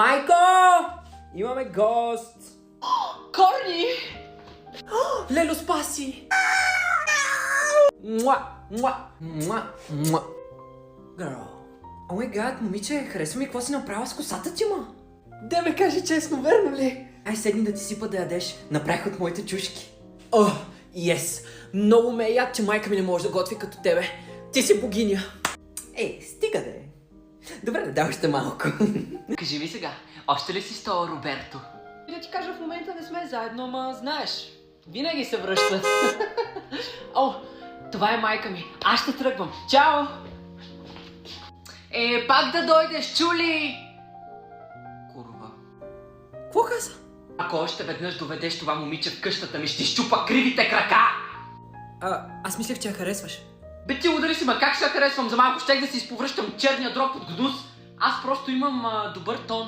Майко! Имаме гост! Корни! Лело, спаси! Муа! Муа! Муа! Муа! Girl! О май гад, момиче, харесва ми какво си направила с косата ти, ма? Да ме кажи честно, верно ли? Ай, седни да ти сипа да ядеш. Направих от моите чушки. О, yes! Много ме е яд, че майка ми не може да готви като тебе. Ти си богиня. Ей, стига де. Добре, да още малко. Кажи ми сега, още ли си с това Роберто? И да ти кажа, в момента не сме заедно, ама знаеш, винаги се връщат. О, това е майка ми. Аз ще тръгвам. Чао! Пак да дойдеш, чули? Курва. Какво каза? Ако още веднъж доведеш това момиче в къщата ми, ще изчупа кривите крака! Аз мислех, че я харесваш. Бе ти удари си, ма как ще я харесвам? За малко щех да си изповръщам черния дроб от гнус. Аз просто имам добър тон.